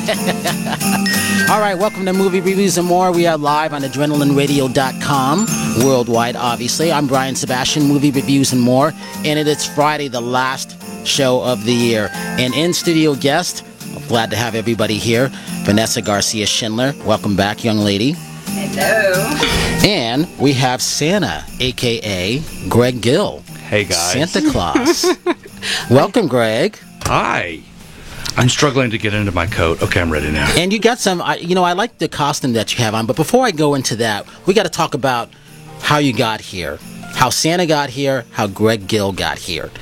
All right, welcome to Movie Reviews and More. We are live on AdrenalineRadio.com, worldwide, obviously. I'm Brian Sebastian, Movie Reviews and More, and it is Friday, the last show of the year. And in-studio guest, I'm glad to have everybody here, Vanessa Garcia-Schindler. Welcome back, young lady. Hello. And we have Santa, a.k.a. Greg Gill. Hey, guys. Santa Claus. Welcome, Greg. Hi. I'm struggling to get into my coat. Okay, I'm ready now. And you got some, I like the costume that you have on, but before I go into that, we got to talk about how you got here, how Santa got here, how Greg Gill got here.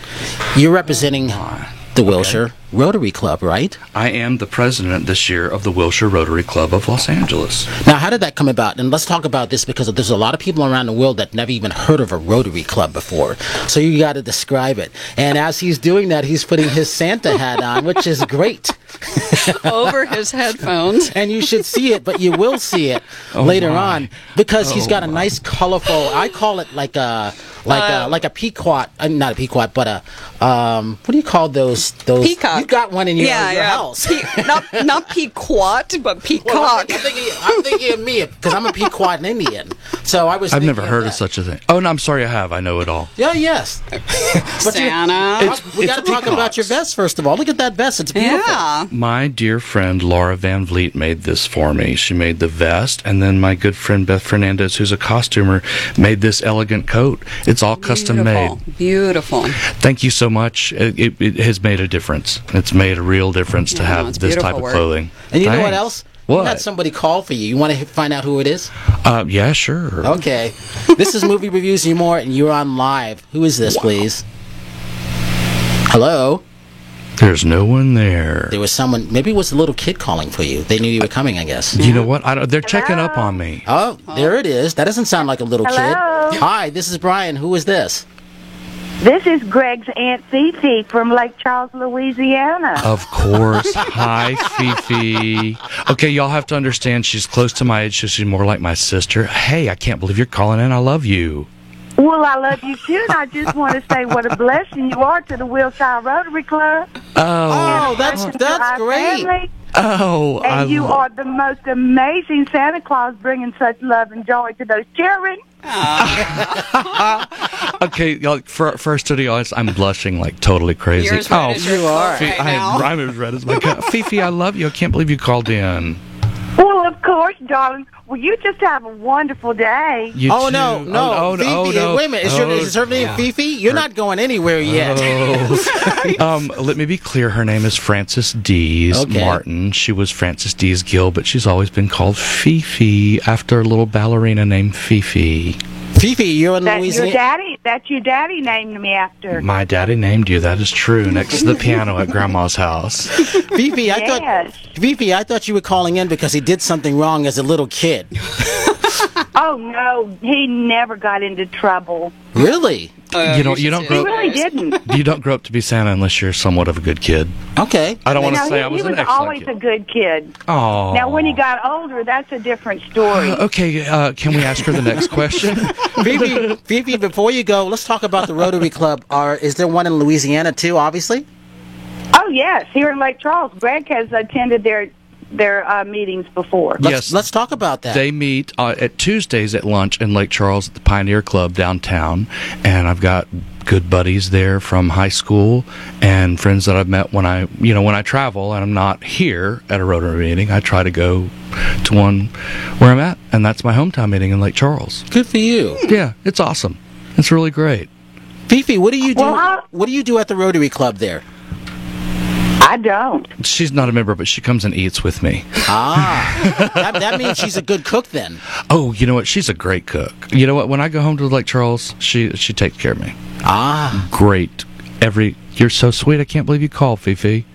You're representing the Wilshire Rotary Club, right? I am the president this year of the Wilshire Rotary Club of Los Angeles. Now, how did that come about? And let's talk about this because there's a lot of people around the world that never even heard of a Rotary Club before. So you got to describe it. And as he's doing that, he's putting his Santa hat on, which is great. Over his headphones. And you should see it, but you will see it later on because he's got a nice, colorful. I call it like a pequot, not a pequot, but a what do you call those? Peacock. You got one in your house. Not pequot, but peacock. Well, I'm thinking of me because I'm a Pequot Indian. So I was. I've never heard of such a thing. Oh no, I'm sorry, I have. I know it all. Yeah, yes. Santa. We got to talk about your vest first of all. Look at that vest; it's beautiful. Yeah. My dear friend Laura Van Vliet made this for me. She made the vest, and then my good friend Beth Fernandez, who's a costumer, made this elegant coat. It's all custom made. Beautiful. Thank you so much. It has made a difference. It's made a real difference to have this type of clothing. And you know what else? What? You had somebody call for you. You want to find out who it is? Yeah, sure. Okay. This is Movie Reviews and More, and you're on live. Who is this, please? Hello? There's no one there. There was someone, maybe it was a little kid calling for you. They knew you were coming, I guess. You know what? They're checking up on me. Oh, there it is. That doesn't sound like a little kid. Hi, this is Brian. Who is this? This is Greg's Aunt Fifi from Lake Charles, Louisiana. Of course. Hi, Fifi. Okay, y'all have to understand she's close to my age, so she's more like my sister. Hey, I can't believe you're calling in. I love you. Well, I love you too, and I just want to say what a blessing you are to the Wilshire Rotary Club. Oh, that's great. Family. Oh, and you are the most amazing Santa Claus, bringing such love and joy to those children. Okay, y'all, for our studio audience, I'm blushing like totally crazy. You're as red as you are right now. I'm as red as my cup. Fifi, I love you. I can't believe you called in. Well, of course, darling. Well, you just have a wonderful day. You Oh, too. no. Fifi, no. wait a minute. Is her name Fifi? You're not going anywhere yet. Let me be clear. Her name is Frances Dees Martin. She was Frances Dees Gill, but she's always been called Fifi after a little ballerina named Fifi. Fifi, you're in Louisiana. That's your daddy named me after. My daddy named you. That is true. Next to the piano at Grandma's house. Fifi, I thought you were calling in because he did something wrong as a little kid. Oh no, he never got into trouble. Really? You don't grow. He really didn't. You don't grow up to be Santa unless you're somewhat of a good kid. Okay. I don't want to say I was an excellent always kid. a good kid. Oh. Now, when he got older, that's a different story. Okay, can we ask her the next question? Fifi, before you go, let's talk about the Rotary Club. Is there one in Louisiana too, obviously? Oh, yes, here in Lake Charles. Greg has attended their meetings before. Let's talk about that. They meet at Tuesdays at lunch in Lake Charles at the Pioneer Club downtown, and I've got good buddies there from high school and friends that I've met when I travel and I'm not here at a Rotary meeting. I try to go to one where I'm at, and that's my hometown meeting in Lake Charles. Good for you. Yeah, it's awesome. It's really great. Fifi, what do you do? What do you do at the Rotary Club there? I don't. She's not a member, but she comes and eats with me. That means she's a good cook then. Oh, you know what? She's a great cook. You know what? When I go home to Lake Charles, she takes care of me. Great. You're so sweet. I can't believe you called, Fifi.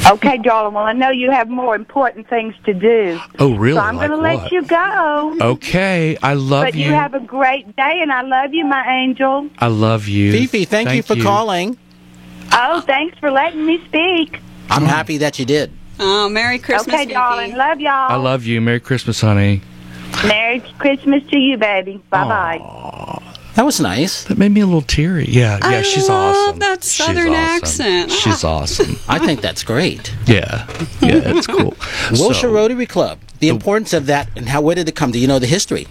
Okay, darling. Well, I know you have more important things to do. Oh, really? So I'm going to let you go. Okay. I love you. But you have a great day, and I love you, my angel. I love you. Fifi, thank you for calling. Oh, thanks for letting me speak. I'm happy that you did. Oh, Merry Christmas, Okay, darling. Love y'all. I love you. Merry Christmas, honey. Merry Christmas to you, baby. Bye-bye. That was nice. That made me a little teary. Yeah, I she's love awesome. that Southern accent. She's awesome. I think that's great. Yeah, it's cool. Wilshire Rotary Club. The importance of that, and where did it come? Do you know the history?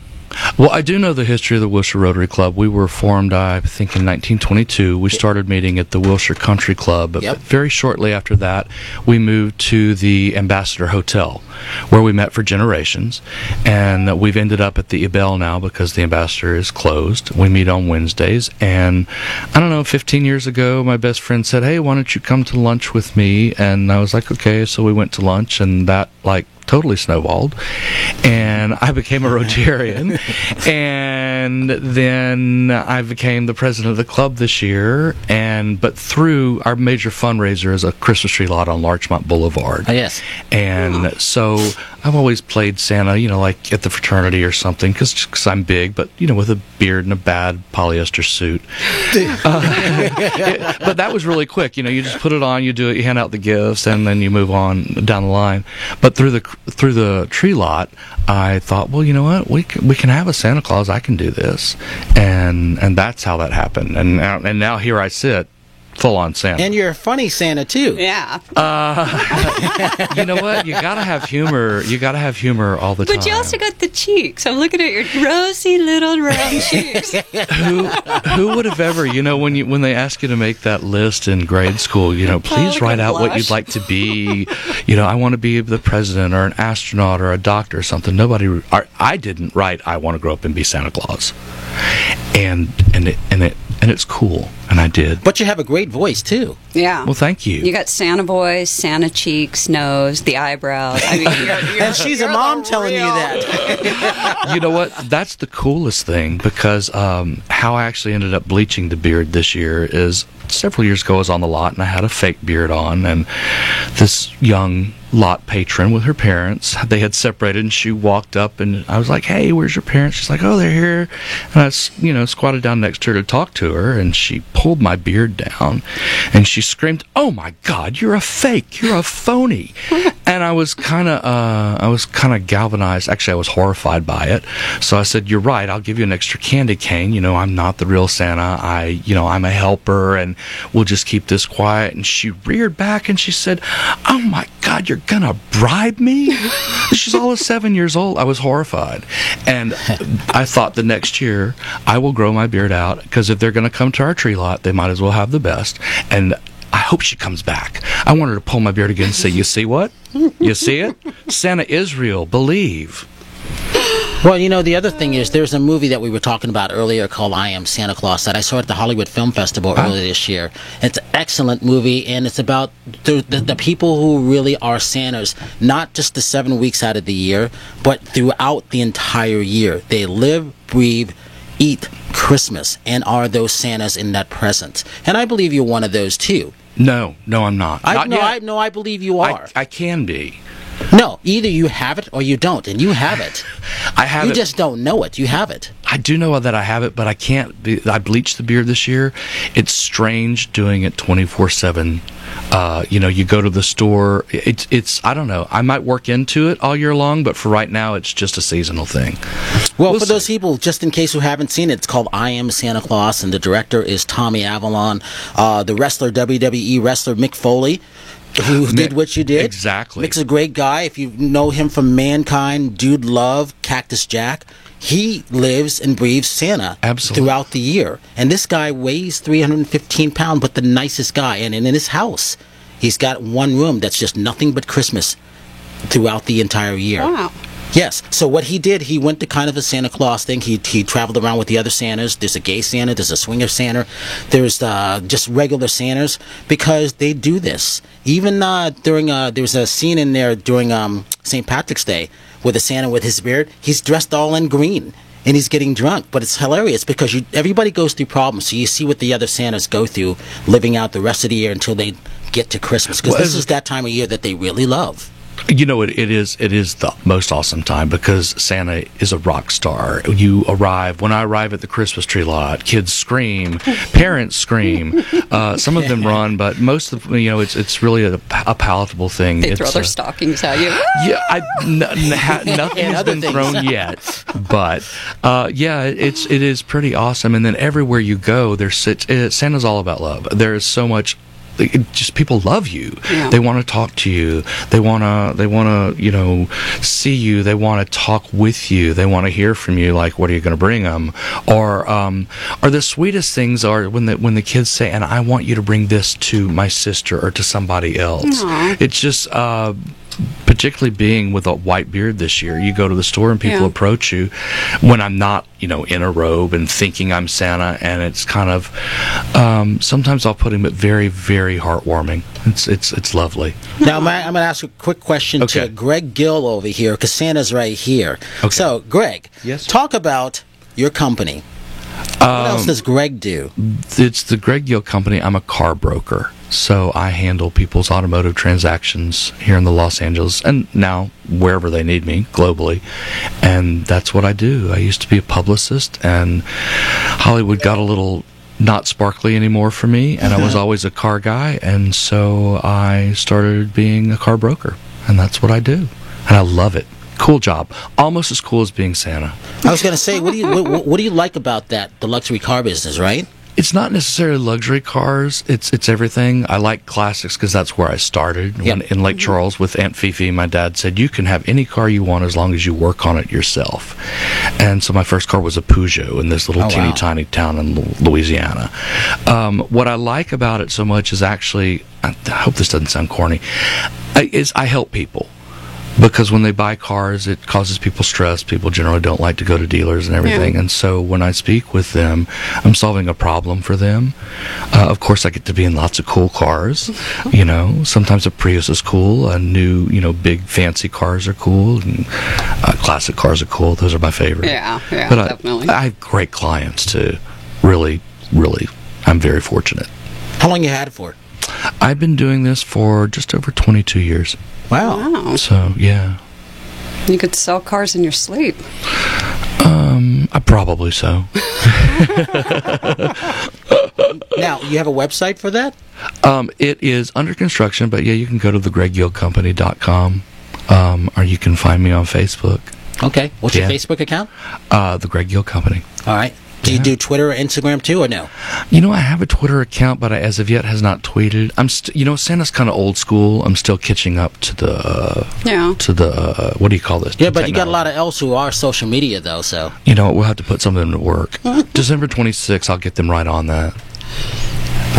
Well, I do know the history of the Wilshire Rotary Club. We were formed, I think, in 1922. We started meeting at the Wilshire Country Club. But very shortly after that, we moved to the Ambassador Hotel, where we met for generations. And we've ended up at the Ebell now because the Ambassador is closed. We meet on Wednesdays. And I don't know, 15 years ago, my best friend said, hey, why don't you come to lunch with me? And I was like, okay. So we went to lunch, and that, totally snowballed, and I became a Rotarian, and then I became the president of the club this year, but through our major fundraiser is a Christmas tree lot on Larchmont Boulevard. Oh, yes. And so I've always played Santa, like at the fraternity or something, because I'm big, but, with a beard and a bad polyester suit. But that was really quick. You just put it on, you do it, you hand out the gifts, and then you move on down the line. But through the tree lot, I thought, well, you know what? We can have a Santa Claus. I can do this, and that's how that happened. And now here I sit, full-on Santa. And you're a funny Santa, too. Yeah. You know what? You gotta have humor. You gotta have humor all the time. But you also got the cheeks. I'm looking at your rosy little round cheeks. Who would have ever, when they ask you to make that list in grade school, please write out what you'd like to be. I want to be the president or an astronaut or a doctor or something. I didn't write, I want to grow up and be Santa Claus. And it's cool, and I did. But you have a great voice, too. Yeah. Well, thank you. You got Santa voice, Santa cheeks, nose, the eyebrows. I mean, and she's a mom telling you that. You know what? That's the coolest thing, because how I actually ended up bleaching the beard this year is several years ago I was on the lot, and I had a fake beard on, and this young lot patron with her parents, they had separated, and she walked up, and I was like, hey, where's your parents? She's like, oh, they're here. And I squatted down next to her to talk to her, and she pulled my beard down, and she screamed, oh my God, you're a fake, you're a phony. And I was kind of galvanized. Actually, I was horrified by it. So I said, you're right, I'll give you an extra candy cane. I'm not the real Santa. I'm a helper, and we'll just keep this quiet. And she reared back, and she said, oh my God, you're gonna bribe me? She's all of 7 years old. I was horrified. And I thought the next year, I will grow my beard out, because if they're gonna come to our tree lot, they might as well have the best. And I hope she comes back. I want her to pull my beard again and say, you see what? You see it? Santa is real. Believe. Well, the other thing is, there's a movie that we were talking about earlier called I Am Santa Claus that I saw at the Hollywood Film Festival earlier this year. It's an excellent movie, and it's about the people who really are Santas, not just the 7 weeks out of the year, but throughout the entire year. They live, breathe, eat Christmas, and are those Santas in that present. And I believe you're one of those, too. No, I'm not. I believe you are. I can be. No, either you have it or you don't, and you have it. I have it. You just don't know it. You have it. I do know that I have it, but I can't. I bleached the beard this year. It's strange doing it 24/7. You go to the store. It's. I don't know. I might work into it all year long, but for right now, it's just a seasonal thing. Well, for those people, just in case who haven't seen it, it's called I Am Santa Claus, and the director is Tommy Avalon. The wrestler, WWE wrestler Mick Foley, who did what you did. Exactly. Mick's a great guy. If you know him from Mankind, Dude Love, Cactus Jack, he lives and breathes Santa throughout the year. And this guy weighs 315 pounds, but the nicest guy. And in his house, he's got one room that's just nothing but Christmas throughout the entire year. Wow. Yes. So what he did, he went to kind of a Santa Claus thing. He traveled around with the other Santas. There's a gay Santa. There's a swinger Santa. There's just regular Santas, because they do this. Even during there's a scene in there during St. Patrick's Day with a Santa with his beard. He's dressed all in green, and he's getting drunk. But it's hilarious because everybody goes through problems. So you see what the other Santas go through living out the rest of the year until they get to Christmas. Because this is that time of year that they really love. You know, it is the most awesome time because Santa is a rock star. You arrive, when I arrive at the Christmas tree lot, kids scream, parents scream, some of them run, but most of them, you know, it's really a palatable thing. They throw their stockings at you. Yeah, nothing has been thrown yet, but yeah, it is pretty awesome. And then everywhere you go, Santa's all about love. There is so much. Just people love you. Yeah. They want to talk to you. They want to, you know, see you. They want to talk with you. They want to hear from you. Like, what are you going to bring them? Or the sweetest things are when the kids say, "And I want you to bring this to my sister or to somebody else." Aww. It's just. Particularly being with a white beard this year, you go to the store and people approach you when I'm not, you know, in a robe and thinking I'm Santa, and it's kind of sometimes I'll put him at very, very heartwarming. It's lovely. Now I'm going to ask a quick question to Greg Gill over here because Santa's right here. Okay. So, Greg, talk about your company. What else does Greg do? It's the Greg Gill Company. I'm a car broker. So I handle people's automotive transactions here in the Los Angeles and now wherever they need me globally. And that's what I do. I used to be a publicist, and Hollywood got a little not sparkly anymore for me, and I was always a car guy, and so I started being a car broker, and that's what I do. And I love it. Cool job. Almost as cool as being Santa. I was going to say, what do you like about that, the luxury car business, right? It's not necessarily luxury cars. It's everything. I like classics because that's where I started. When, in Lake Charles with Aunt Fifi, my dad said, you can have any car you want as long as you work on it yourself. And so my first car was a Peugeot in this little teeny tiny town in Louisiana. What I like about it so much is actually, I hope this doesn't sound corny, is I help people. Because when they buy cars, it causes people stress. People generally don't like to go to dealers and everything. Yeah. And so when I speak with them, I'm solving a problem for them. Of course, I get to be in lots of cool cars. You know, sometimes a Prius is cool. A new, you know, big fancy cars are cool. And classic cars are cool. Those are my favorite. Yeah, but definitely. I have great clients too. Really, really, I'm very fortunate. How long you had it for? I've been doing this for just over 22 years. Wow. So, yeah. You could sell cars in your sleep. Probably so. Now, you have a website for that? It is under construction, but yeah, you can go to thegreggillcompany.com, or you can find me on Facebook. Okay. What's your Facebook account? The Greg Gill Company. All right. Do you do Twitter or Instagram too, or no? You know, I have a Twitter account, but I, as of yet, has not tweeted. You know, Santa's kind of old school. I'm still catching up to the what do you call this? Yeah, but you got a lot of else who are social media, though, so. You know, we'll have to put some of them to work. December 26th, I'll get them right on that.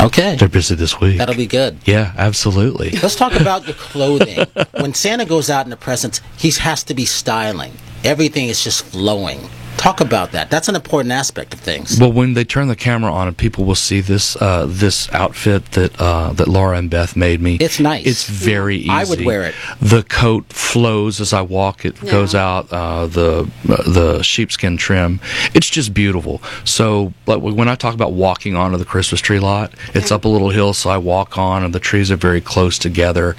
Okay. They're busy this week. That'll be good. Yeah, absolutely. Let's talk about the clothing. When Santa goes out in the presents, he has to be styling. Everything is just flowing. Talk about that. That's an important aspect of things. Well, when they turn the camera on and people will see this this outfit that Laura and Beth made me. It's nice. It's very easy. I would wear it. The coat flows as I walk. It goes out. The sheepskin trim. It's just beautiful. So, but when I talk about walking onto the Christmas tree lot, it's up a little hill, so I walk on, and the trees are very close together,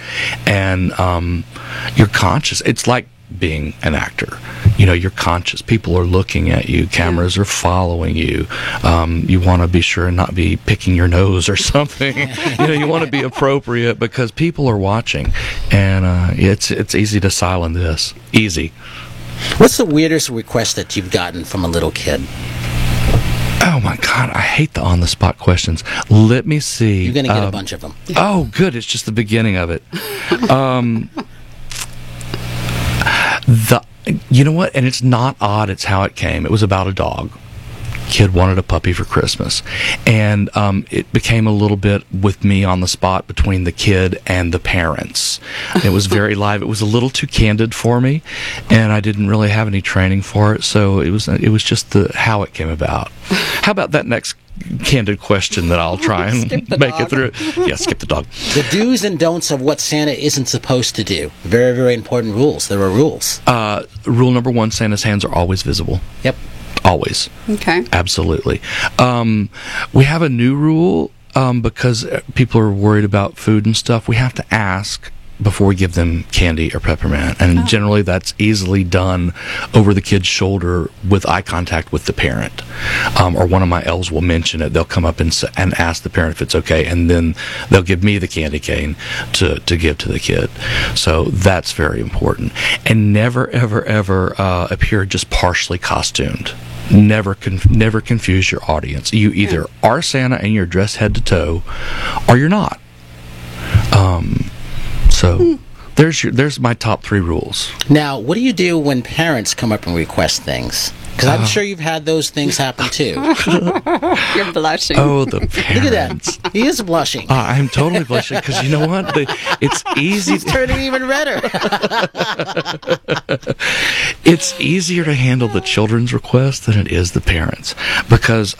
and you're conscious. It's like being an actor. You know, you're conscious. People are looking at you. Cameras are following you. You want to be sure and not be picking your nose or something. You know, you want to be appropriate because people are watching, and it's easy to silence this. Easy. What's the weirdest request that you've gotten from a little kid? Oh my God, I hate the on-the-spot questions. Let me see. You're going to get a bunch of them. Oh, good. It's just the beginning of it. You know what? And it's not odd. It's how it came. It was about a dog. Kid wanted a puppy for Christmas, and it became a little bit with me on the spot between the kid and the parents. It was very live. It was a little too candid for me, and I didn't really have any training for it. So it was just how it came about. How about that next candid question that I'll try and make it through? Yeah, skip the dog. The do's and don'ts of what Santa isn't supposed to do. Very, very important rules. There are rules. Rule number 1: Santa's hands are always visible. Yep. Always. Okay. Absolutely. We have a new rule because people are worried about food and stuff. We have to ask before we give them candy or peppermint. And generally that's easily done over the kid's shoulder with eye contact with the parent. Or one of my elves will mention it. They'll come up and ask the parent if it's okay, and then they'll give me the candy cane to give to the kid. So that's very important. And never, ever, ever appear just partially costumed. Never confuse your audience. You either are Santa and you're dressed head to toe, or you're not. So there's my top 3 rules. Now, what do you do when parents come up and request things? Because I'm sure you've had those things happen too. You're blushing. Oh, the parents. Look at that. He is blushing. I'm totally blushing because you know what? It's easy. He's turning even redder. It's easier to handle the children's requests than it is the parents, because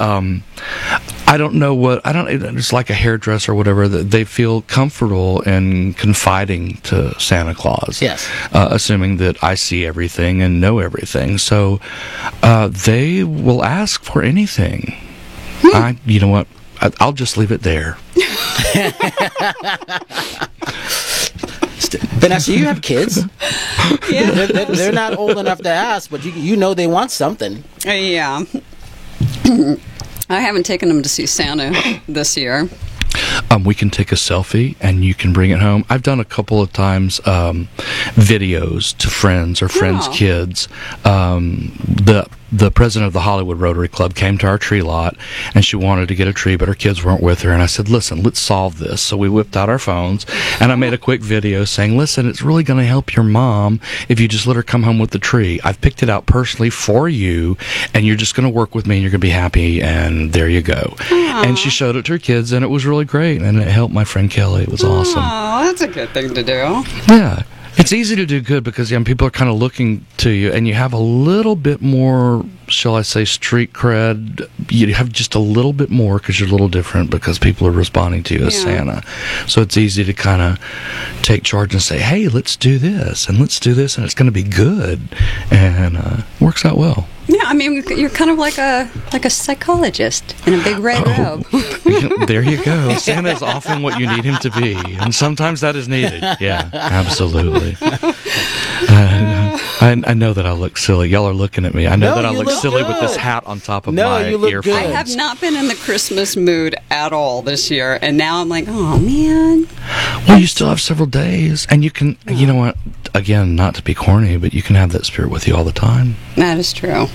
it's like a hairdresser or whatever, that they feel comfortable in confiding to Santa Claus. Yes. Assuming that I see everything and know everything. So they will ask for anything. You know what? I'll just leave it there. Vanessa, you have kids. Yeah. They're not old enough to ask, but you know they want something. Yeah. I haven't taken them to see Santa this year. We can take a selfie and you can bring it home. I've done a couple of times videos to friends or friends' kids. The president of the Hollywood Rotary Club came to our tree lot, and she wanted to get a tree, but her kids weren't with her. And I said, listen, let's solve this. So we whipped out our phones, and I made a quick video saying, listen, it's really going to help your mom if you just let her come home with the tree. I've picked it out personally for you, and you're just going to work with me, and you're going to be happy, and there you go. Aww. And she showed it to her kids, and it was really great, and it helped my friend Kelly. It was awesome. Oh, that's a good thing to do. Yeah. It's easy to do good because people are kind of looking to you, and you have a little bit more, shall I say, street cred. You have just a little bit more because you're a little different, because people are responding to you as Santa. So it's easy to kind of take charge and say, hey, let's do this, and let's do this, and it's going to be good. And works out well. Yeah, I mean, you're kind of like a psychologist in a big red robe. There you go. Santa is often what you need him to be, and sometimes that is needed. Yeah, absolutely. I know that I look silly. Y'all are looking at me. I know that I look silly with this hat on top of my earphones. I have not been in the Christmas mood at all this year, and now I'm like, oh, man. Well, you still have several days, and you can, you know what, again, not to be corny, but you can have that spirit with you all the time. That is true.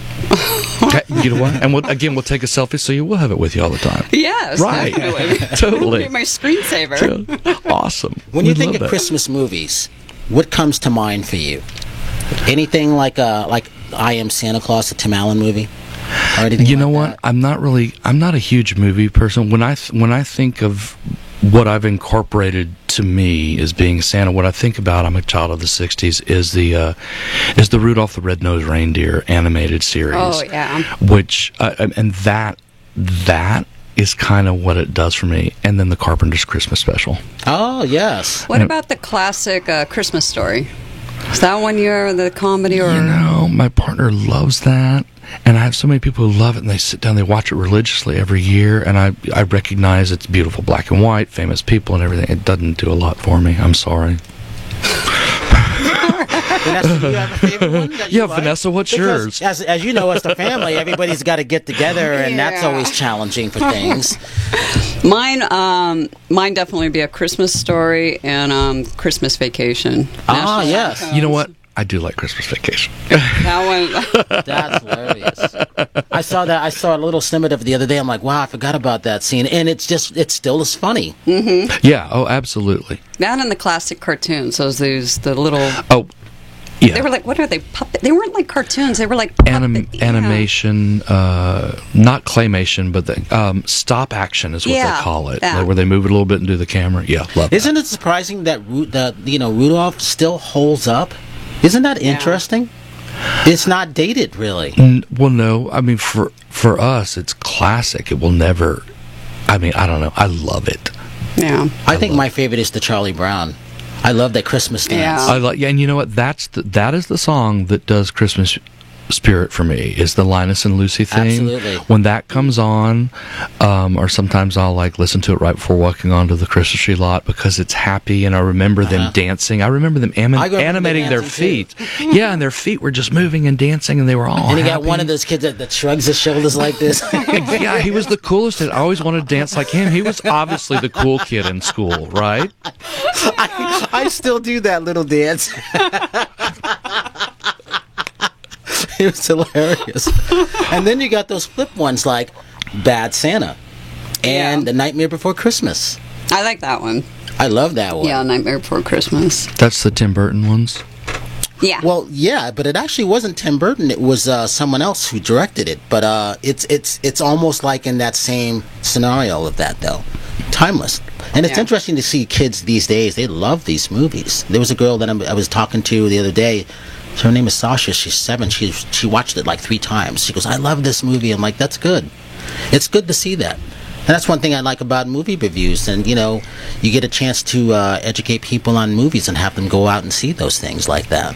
You know what? And we'll take a selfie so you will have it with you all the time. Yes, right. Definitely. Totally. It'll be my screensaver. Awesome. When you think of Christmas movies, what comes to mind for you? Anything like I Am Santa Claus, the Tim Allen movie? Or anything you know like what? that? I'm not a huge movie person. When I think of what I've incorporated to me as being Santa, what I think about, I'm a child of the 60s, is the Rudolph the Red-Nosed Reindeer animated series. Oh, yeah. Which, and that is kind of what it does for me. And then the Carpenter's Christmas Special. Oh, yes. What about the classic Christmas Story? Is that one you're the comedy or? You know, my partner loves that. And I have so many people who love it, and they sit down, they watch it religiously every year, and I recognize it's beautiful black and white, famous people and everything. It doesn't do a lot for me. I'm sorry. Vanessa, do you have a favorite one that you like? Vanessa, what's yours? As you know, as the family, everybody's got to get together, and that's always challenging for things. Mine definitely be A Christmas Story and Christmas Vacation. Ah, yes. You know what? I do like Christmas Vacation. That one. That's hilarious. I saw a little snippet of it the other day. I'm like, wow, I forgot about that scene. And it's still as funny. Mm-hmm. Yeah, oh, absolutely. That and the classic cartoons. The little... Oh, yeah. They were like, what are they? They weren't like cartoons. They were like animation, not claymation, but stop action is what they call it. Yeah. Where they move it a little bit and do the camera. Yeah, love that. Isn't it surprising that Rudolph still holds up? Isn't that interesting? It's not dated, really. Well, no. I mean, for us, it's classic. It will never... I mean, I don't know. I love it. Yeah. I think my favorite is the Charlie Brown. I love that Christmas dance. Yeah. And you know what? That is the song that does Christmas spirit for me is the Linus and Lucy theme. Absolutely. When that comes on, or sometimes I'll like listen to it right before walking onto the Christmas tree lot because it's happy and I remember them dancing. I remember them animating their feet. Yeah, and their feet were just moving and dancing and they were all And you happy. got one of those kids that shrugs his shoulders like this. Yeah, he was the coolest. I always wanted to dance like him. He was obviously the cool kid in school, right? I still do that little dance. It was hilarious. And then you got those flip ones like Bad Santa and The Nightmare Before Christmas. I like that one. I love that one. Yeah, Nightmare Before Christmas. That's the Tim Burton ones. Yeah. Well, yeah, but it actually wasn't Tim Burton. It was someone else who directed it. But it's almost like in that same scenario of that, though. Timeless. And it's interesting to see kids these days. They love these movies. There was a girl that I was talking to the other day. Her name is Sasha. She's 7. She watched it like 3 times. She goes, I love this movie. I'm like, that's good. It's good to see that. And that's one thing I like about movie reviews. And, you know, you get a chance to educate people on movies and have them go out and see those things like that.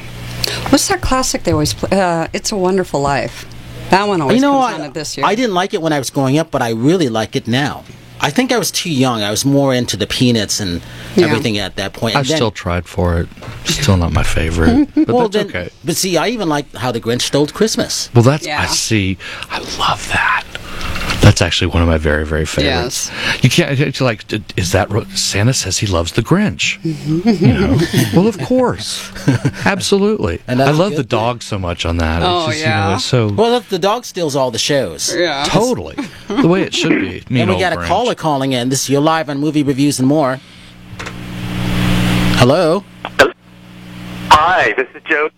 What's that classic they always play? It's a Wonderful Life. That one always comes on this year. I didn't like it when I was growing up, but I really like it now. I think I was too young. I was more into the Peanuts and everything at that point. I've still tried for it. Still not my favorite, but that's okay. But see, I even like How the Grinch Stole Christmas. Well, I see. I love that. That's actually one of my very, very favorites. Yes. You can't, it's like, is that, Santa says he loves the Grinch. You know? Well, of course. Absolutely. And I love the dog so much on that. Oh, it's just, yeah. You know, it's so... Well, the dog steals all the shows. Yeah. Totally. The way it should be. And we got a Grinch. caller calling in. This is You're Live on Movie Reviews and More. Hello? Hi, this is Joe.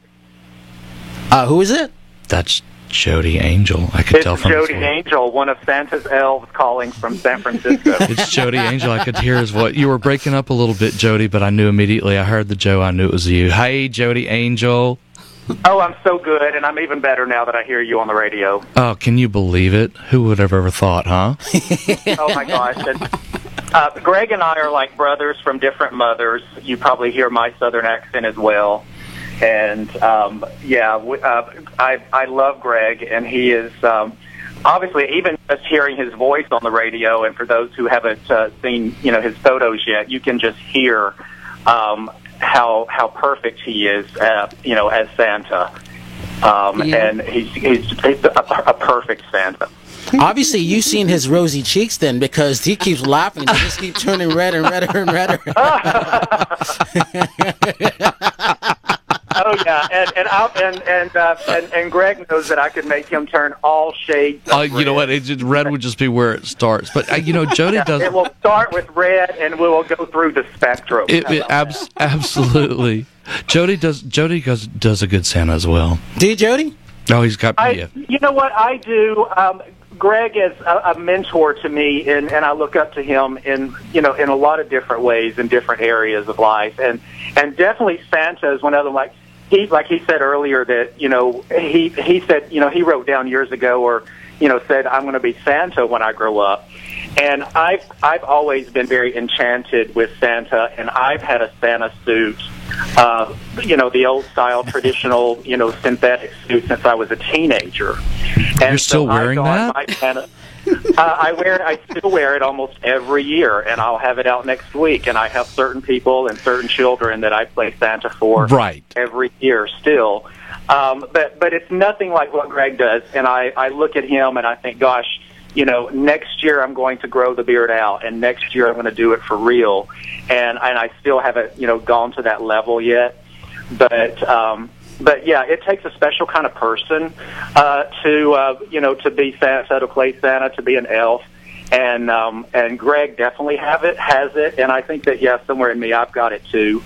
Who is it? That's Jody Angel. I could tell It's from his Jody voice. Angel, one of Santa's elves calling from San Francisco. It's Jody Angel. I could hear his voice. You were breaking up a little bit, Jody, but I knew immediately. I heard the Joe. I knew it was you. Hey, Jody Angel. Oh, I'm so good, and I'm even better now that I hear you on the radio. Oh, can you believe it? Who would have ever thought, huh? Oh, my gosh. And, Greg and I are like brothers from different mothers. You probably hear my southern accent as well. And, I love Greg, and he is obviously, even just hearing his voice on the radio, and for those who haven't seen, his photos yet, you can just hear how perfect he is, as Santa. And he's a perfect Santa. Obviously, you've seen his rosy cheeks then, because he keeps laughing. They just keep turning redder and redder and redder. Oh yeah, and Greg knows that I could make him turn all shades. Of You know what? Red would just be where it starts. But Jody does. It will start with red, and we will go through the spectrum. Absolutely. Jody does a good Santa as well. Do you, Jody? Oh, he's got. You know what I do? Greg is a mentor to me, and I look up to him in a lot of different ways in different areas of life, and definitely Santa is one of them. Like he said earlier that he said he wrote down years ago or said I'm going to be Santa when I grow up, and I've always been very enchanted with Santa, and I've had a Santa suit. The old style traditional, synthetic suit since I was a teenager. And you're still wearing that? I still wear it almost every year, and I'll have it out next week. And I have certain people and certain children that I play Santa for every year still. But it's nothing like what Greg does. And I look at him and I think, gosh, next year I'm going to grow the beard out, and next year I'm going to do it for real. And I still haven't, gone to that level yet. But yeah, it takes a special kind of person to be Santa, to play Santa, to be an elf. And Greg definitely has it, and I think that somewhere in me I've got it too.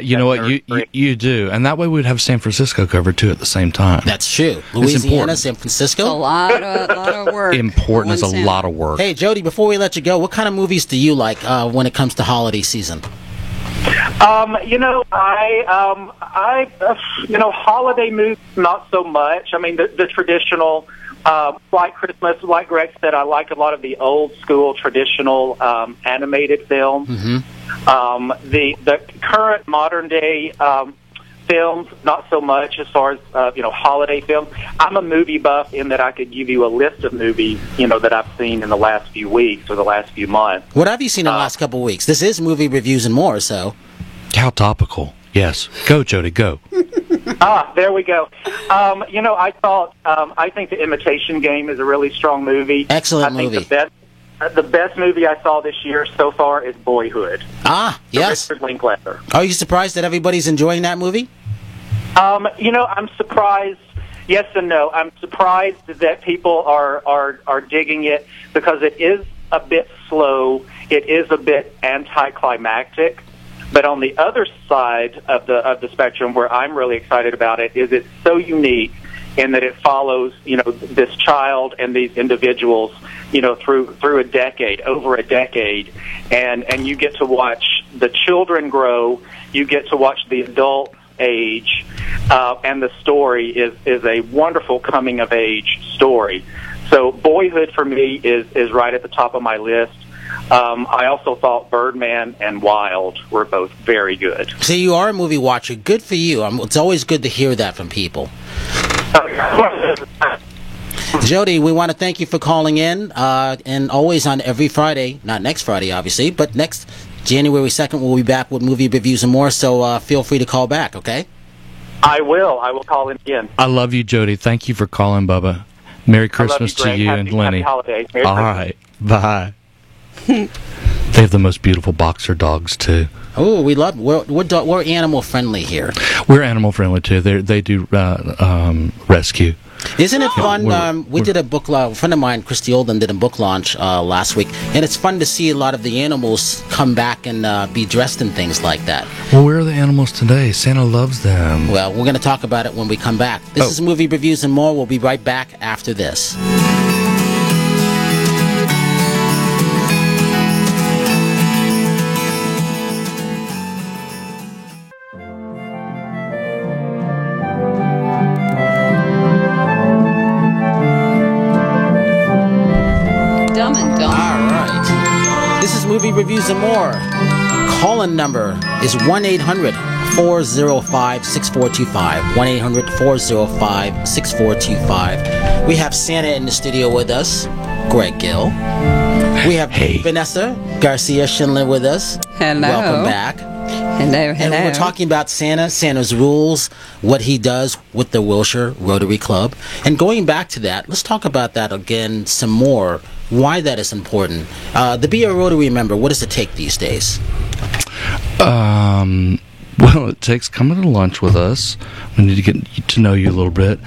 You know what, you do, and that way we'd have San Francisco covered too at the same time. That's true. Louisiana, San Francisco, a lot of work. Important is a lot of work. Hey, Jody, before we let you go, what kind of movies do you like when it comes to holiday season? Holiday movies, not so much. I mean, the traditional, like Christmas, like Greg said, I like a lot of the old school traditional animated films. Mm-hmm. The current modern day films, not so much as far as holiday films. I'm a movie buff in that I could give you a list of movies that I've seen in the last few weeks or the last few months. What have you seen in the last couple of weeks? This is movie reviews and more. So, How topical. Yes. Go, Jody, go. There we go. I think The Imitation Game is a really strong movie. Excellent movie. movie. The best movie I saw this year so far is Boyhood. Yes. Richard Linklater. Are you surprised that everybody's enjoying that movie? I'm surprised. Yes and no. I'm surprised that people are digging it because it is a bit slow. It is a bit anticlimactic. But on the other side of the spectrum, where I'm really excited about it, is it's so unique in that it follows this child and these individuals through over a decade, and you get to watch the children grow. You get to watch the adult age, and the story is a wonderful coming of age story. So Boyhood for me is right at the top of my list. I also thought Birdman and Wild were both very good. So you are a movie watcher. Good for you. It's always good to hear that from people. Jody, we want to thank you for calling in, and always on every Friday, not next Friday, obviously, but next January 2nd, we'll be back with movie reviews and more, so feel free to call back, okay? I will call in again. I love you, Jody. Thank you for calling, Bubba. Merry Christmas to you and Lenny. Happy holidays. All right. Bye. They have the most beautiful boxer dogs, too. Oh, we love. We're animal friendly here. We're animal friendly too. They do rescue. Isn't it fun? We did a book launch. A friend of mine, Christy Olden, did a book launch last week, and it's fun to see a lot of the animals come back and be dressed in things like that. Well, where are the animals today? Santa loves them. Well, we're going to talk about it when we come back. This is Movie Reviews and More. We'll be right back after this. Movie Reviews and More. Call-in number is 1-800-405-6425. 1-800-405-6425. We have Santa in the studio with us, Greg Gill. We have Vanessa Garcia Schindler with us. Hello. Welcome back. Hello. And we're talking about Santa's rules, what he does with the Wilshire Rotary Club. And going back to that, let's talk about that again some more. Why that is important. To be a Rotary member, what does it take these days? Well, it takes coming to lunch with us. We need to get to know you a little bit.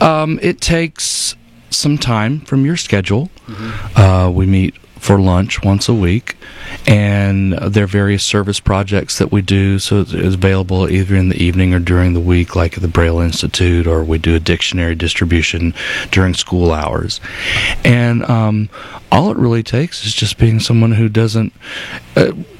It takes some time from your schedule. Mm-hmm. We meet for lunch once a week, and there are various service projects that we do, so it's available either in the evening or during the week, like at the Braille Institute, or we do a dictionary distribution during school hours. And all it really takes is just being someone who doesn't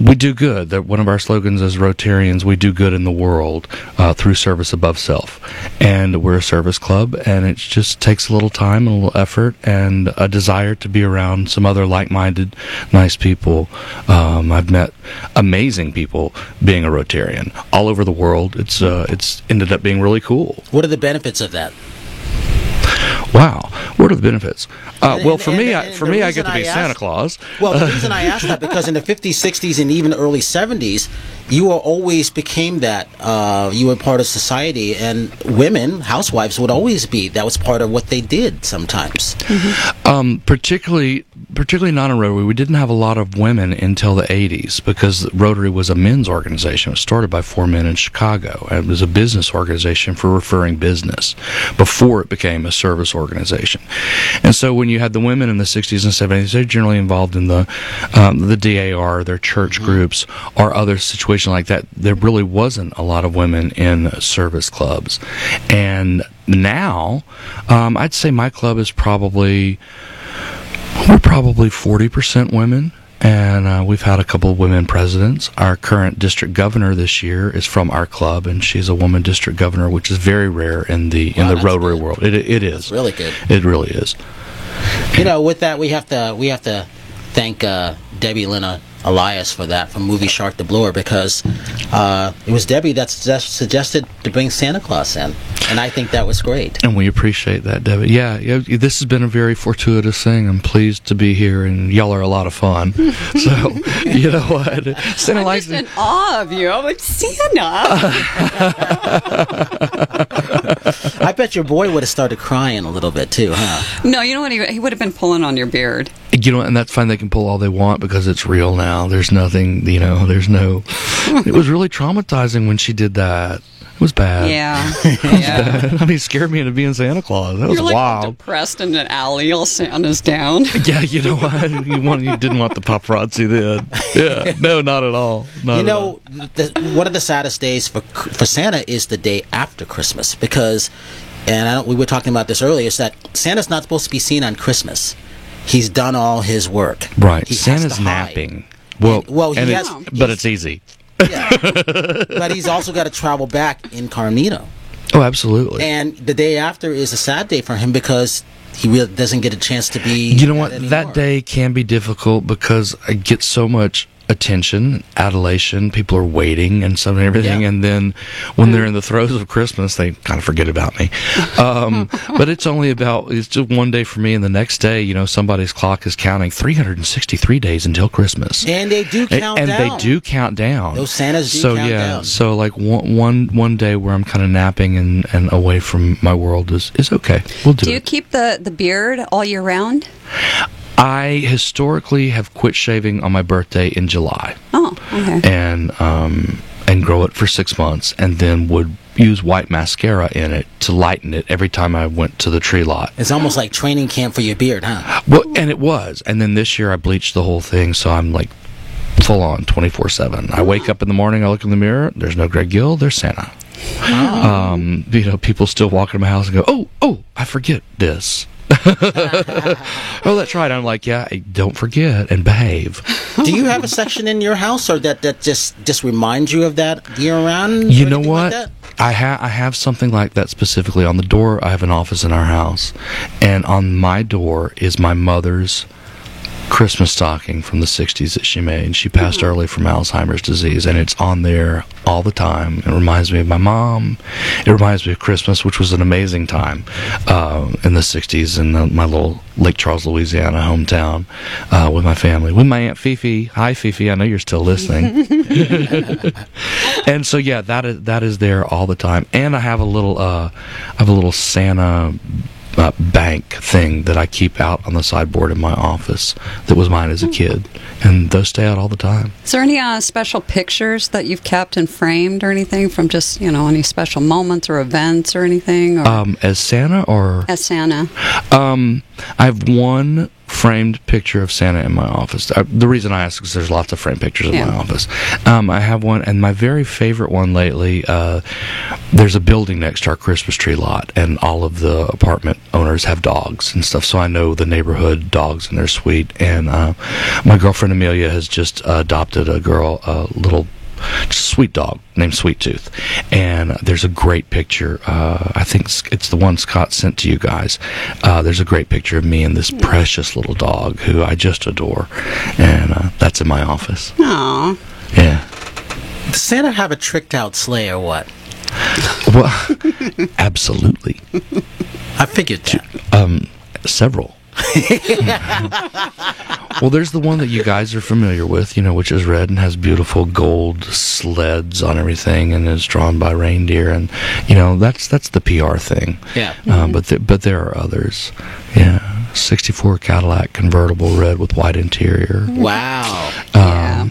we do good. One of our slogans as Rotarians, we do good in the world through service above self. And we're a service club, and it just takes a little time and a little effort and a desire to be around some other like-minded, nice people. I've met amazing people being a Rotarian all over the world. It's ended up being really cool. What are the benefits of that? Wow, what are the benefits? I get to be Santa Claus. Well, the reason I asked that, because in the 50s, 60s, and even early 70s, you always became that. You were part of society, and women, housewives, would always be. That was part of what they did sometimes. Mm-hmm. Particularly not in Rotary. We didn't have a lot of women until the 80s, because Rotary was a men's organization. It was started by 4 men in Chicago. It was a business organization for referring business before it became a service organization. And so when you had the women in the 60s and 70s, they're generally involved in the DAR, their church groups, or other situations like that. There really wasn't a lot of women in service clubs. And now, I'd say my club is probably 40% women. And we've had a couple of women presidents. Our current district governor this year is from our club, and she's a woman district governor, which is very rare in the Rotary world. It is. That's really good. It really is. With that, we have to thank Debbie Lena Elias for that, from Movie Shark the Blower, because it was Debbie that suggested to bring Santa Claus in, and I think that was great. And we appreciate that, Debbie. Yeah, this has been a very fortuitous thing. I'm pleased to be here, and y'all are a lot of fun. So, you know what? Santa I'm just in awe of you. I'm Santa. I bet your boy would have started crying a little bit too, huh? No, you know what? He would have been pulling on your beard. You know, and that's fine. They can pull all they want because it's real now. There's nothing, you know, there's no... It was really traumatizing when she did that. It was bad. Yeah. I mean, it scared me into being Santa Claus. That was You're like wild. depressed in an alley, all Santa's down. Yeah, you know what? You didn't want the paparazzi then. Yeah, no, not at all. Not you know, one of the saddest days for Santa is the day after Christmas, because, and we were talking about this earlier, is that Santa's not supposed to be seen on Christmas. He's done all his work. Right. He Santa's napping. Well, but it's easy. Yeah. But he's also got to travel back incognito. Oh, absolutely. And the day after is a sad day for him because he really doesn't get a chance to be. You know what? That day can be difficult because I get so much attention, adulation. People are waiting and stuff and everything, and then when they're in the throes of Christmas, they kind of forget about me. But it's just one day for me, and the next day, you know, somebody's clock is counting 363 days until Christmas, and they do count down. And they do count down. Those Santas do count down. So like one day where I'm kind of napping and away from my world is okay. We'll do it. Do you keep the beard all year round? I historically have quit shaving on my birthday in July. Oh, okay. And grow it for 6 months, and then would use white mascara in it to lighten it every time I went to the tree lot. It's almost like training camp for your beard, huh? Well, and it was. And then this year I bleached the whole thing, so I'm like full on 24/7. I wake up in the morning, I look in the mirror, there's no Greg Gill, there's Santa. Oh. You know, people still walk in my house and go, oh, I forget this. Oh, that's right. I'm like, yeah, don't forget and behave. Do you have a section in your house, or that just reminds you of that year round? You know what? Like I have something like that specifically on the door. I have an office in our house, and on my door is my mother's Christmas stocking from the 60s that she made. She passed early from Alzheimer's disease, and it's on there all the time. It reminds me of my mom. It reminds me of Christmas, which was an amazing time in the 60s in my little Lake Charles, Louisiana hometown with my family, with my Aunt Fifi. Hi, Fifi. I know you're still listening. And so, yeah, that is there all the time. And I have a little Santa bank thing that I keep out on the sideboard in my office that was mine as a kid, and those stay out all the time. Is there any special pictures that you've kept and framed or anything from just, you know, any special moments or events or anything? Or? As Santa or? As Santa. I have one framed picture of Santa in my office. The reason I ask is because there's lots of framed pictures in my office. I have one, and my very favorite one lately, there's a building next to our Christmas tree lot, and all of the apartment owners have dogs and stuff, so I know the neighborhood dogs, and they're sweet. And my girlfriend Amelia has just adopted a little sweet dog named Sweet Tooth, and there's a great picture. I think it's the one Scott sent to you guys. There's a great picture of me and this precious little dog who I just adore, and that's in my office. Aww. Yeah. Does Santa have a tricked out sleigh or what? Well, absolutely. I figured that. Several. Well, there's the one that you guys are familiar with, you know, which is red and has beautiful gold sleds on everything and is drawn by reindeer, and you know that's the PR thing. Yeah. But there are others. Yeah. 64 Cadillac convertible red with white interior. Wow.